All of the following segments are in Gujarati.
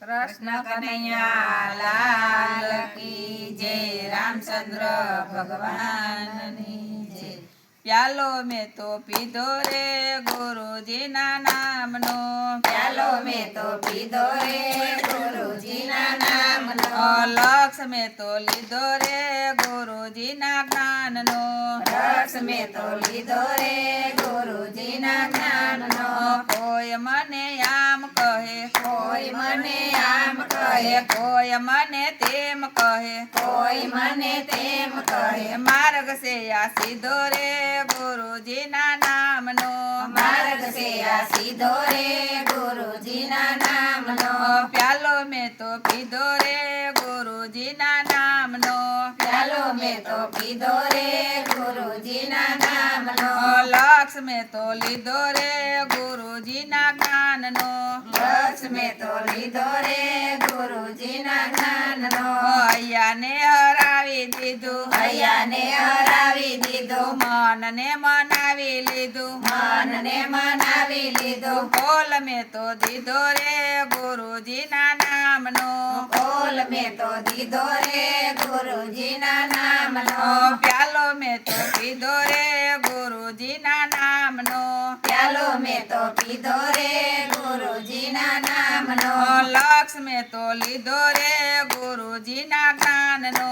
કૃષ્ણ કનૈયા લાલ કી જય, રામચંદ્ર ભગવાનની જય। પ્યાલો મેં તો પીધો રે ગુરુજીના નામનો, પ્યાલો મેં તો પીધો રે ગુરુજીના નામનો, લક્ષ મેં તો લીધો રે ગુરુજીના જ્ઞાનનો, રસ મેં તો લીધો રે ગુરુજીના જ્ઞાનનો। કોઈ મને આમ કહે, કોઈ મને આમ કહે, કોઈ મને તેમ કહે, કોઈ મને તેમ કહે, માર્ગ છે આ સીધો રે ગુરુજીના નામનો, માર્ગ છે આ સીધો રે ગુરુજીના નામનો। પ્યાલો મેં તો પીધો રે ગુરુજીના નામનો, પ્યાલો મેં તો પીધો રે ગુરુજીના નામનો, લક્ષ મેં તો લીધો રે ગુરુજીના જ્ઞાનનો, રસ મેં તો લીધો રે ગુરુજીના જ્ઞાનનો। હૈયાને હરાવી દીધું, હૈયાને હરાવી દીધું, મનને મનાવી લીધું, મનને મનાવી લીધું, બોલ મેં તો દીધો રે ગુરુજીના નામનો, બોલ મેં તો દીધો રે ગુરુજીના નામનો, પ્યાલો મેં તો પીધો રે ગુરુજીના નામનો, પ્યાલો મેં તો પીધો રે ગુરુજીના નામનો, લક્ષ મેં તો લીધો રે ગુરુજીના જ્ઞાનનો,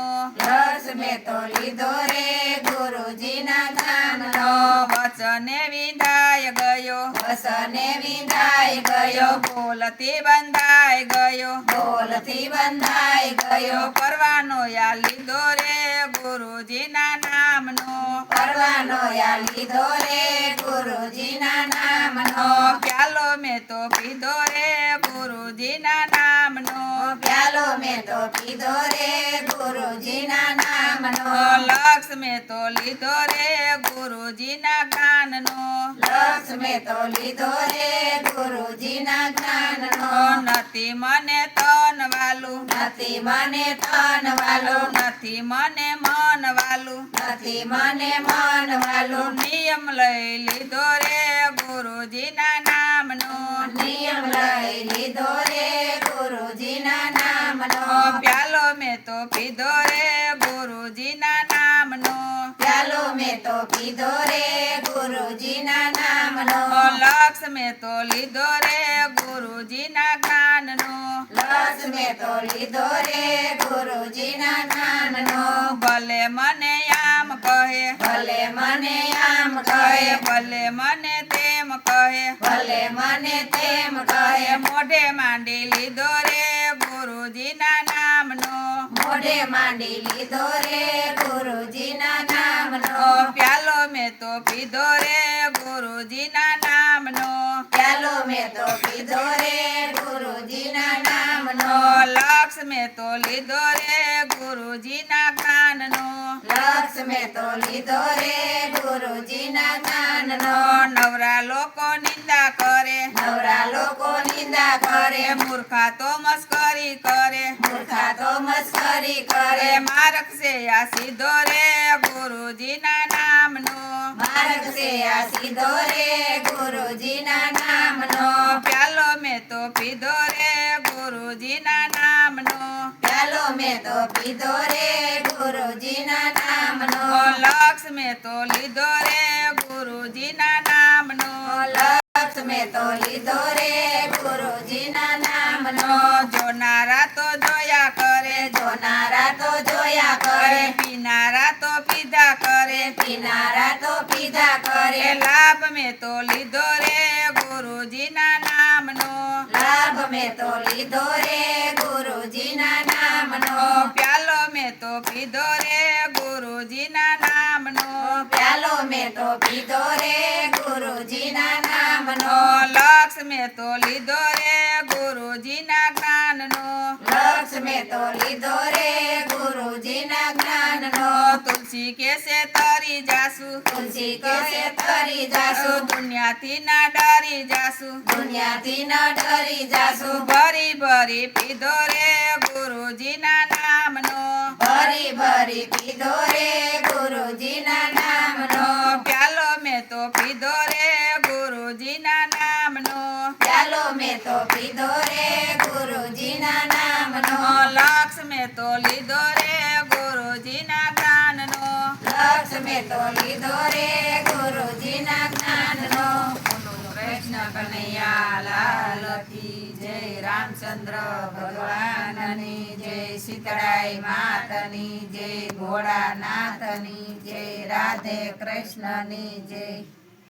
રસ મેં તો લીધો રે ગુરુજીના જ્ઞાનનો, વચને વિંધાય ગયો, વસને વિંધાઈ ગયો, બોલથી બંધાઈ ગયો, બોલથી બંધાઈ ગયો, પરવાનો યા લીધો રે ગુરુજીના નામનો, પરવાનો યા લીધો રે ગુરુજીના નામનો, પ્યાલો મેં તો પીધો રે ગુરુજીના નામનો, પ્યાલો મેં તો પીધો રે ગુરુજીના નામનો, લક્ષ મેં તો લીધો રે ગુરુજીના જ્ઞાનનો, લક્ષ મેં તો લીધો રે ગુરુજીના જ્ઞાનનો, નથી મને તન વાલું, નથી મને તન વાલું, નથી મને મન વાલું, નથી મને મન વાલું, નિયમ લઈ લીધો રે ગુરુજીના નામનો, નિયમ લઈ લીધો રે ગુરુજીના નામનો, પ્યાલો મેં તો પીધો રે ગુરુજીના નામનો, પ્યાલો મેં તો પીધો રે ગુરુજીના નામનો, લક્ષ મેં તો લીધો રે ગુરુજીના જ્ઞાનનો, લક્ષ મેં તો લીધો રે ગુરુજીના જ્ઞાનનો, ભલે મને આમ કહે, ભલે મને આમ કહે, ભલે મને તેમ કહે, ભલે મને તેમ કહે, મોઢે માંડી લીધો રે ગુરુજીના નામનો, મોઢે માંડી લીધો રે ગુરુજીના નામનો, પ્યાલો મેં તો પીધો રે ગુરુજીના નામનો, પ્યાલો મેં તો પીધો રે ગુરુજીના નામનો, લક્ષ મેં તો લીધો રે ગુરુજીના જ્ઞાનનો, લક્ષ મેં તો લીધો રે ગુરુજીના જ્ઞાનનો, નવરા લોકો નિંદા કરે, નવરા લોકો નિંદા કરે, મૂર્ખા તો મસ્કરી કરે, મૂર્ખા તો મસ્કરી કરે, માર્ગ છે આ સીધો રે ગુરુજીના નામનો, માર્ગ છે આ સીધો રે ગુરુજીના નામનો, પ્યાલો મેં તો પીધો રે ગુરુજીના નામનો, પ્યાલો મેં તો પીધો રે ગુરુજીના નામનો, લક્ષ મેં તો લીધો રે ગુરુજીના નામનો, લક્ષ મેં તો લીધો રે ગુરુજીના નામનો, જોનારા તો જોયા કરે, જોનારા તો જોયા કરે, પીનારા તો પીધા કરે, પીનારા તો પીધા કરે, લાભ મેં તો લીધો રે ગુરુજીના નામનો, લાભ મેં તો લીધો રે ગુરુજીના નામનો, પ્યાલો મેં તો પીધો રે ગુરુજીના નામનો, પ્યાલો મેં તો પીધો રે ગુરુજીના નામનો, લક્ષ મેં તો લીધો રે ગુરુજીના જ્ઞાનનો, લક્ષ મેં તો લીધો રે ગુરુજીના જ્ઞાનનો, તુલસી કેસે તરી જાસુ, તુલસી કેસે તરી જાસુ, દુનિયાથી ના ડરી જાસુ, દુનિયાથી ન ડરી જાસુ, ભરી ભરી પીધો રે ગુરુજીના નામનો, ભરી ભરી પીધો રે ગુરુજીના નામનો, પ્યાલો મેં તો પીધો રે ગુરુજીના નામનો, પ્યાલો મેં તો પીધો રે ગુરુજીના લીધો રે ગુરુજીના જ્ઞાનનો લક્ષ મેં તો લીધો રે ગુરુજીના જ્ઞાનનો. કૃષ્ણ કનૈયા લાલ કી જય રામચંદ્ર ભગવાનની જય, શીતળાઈ માતની જય, ભોળાનાથની જય, રાધે કૃષ્ણની જય.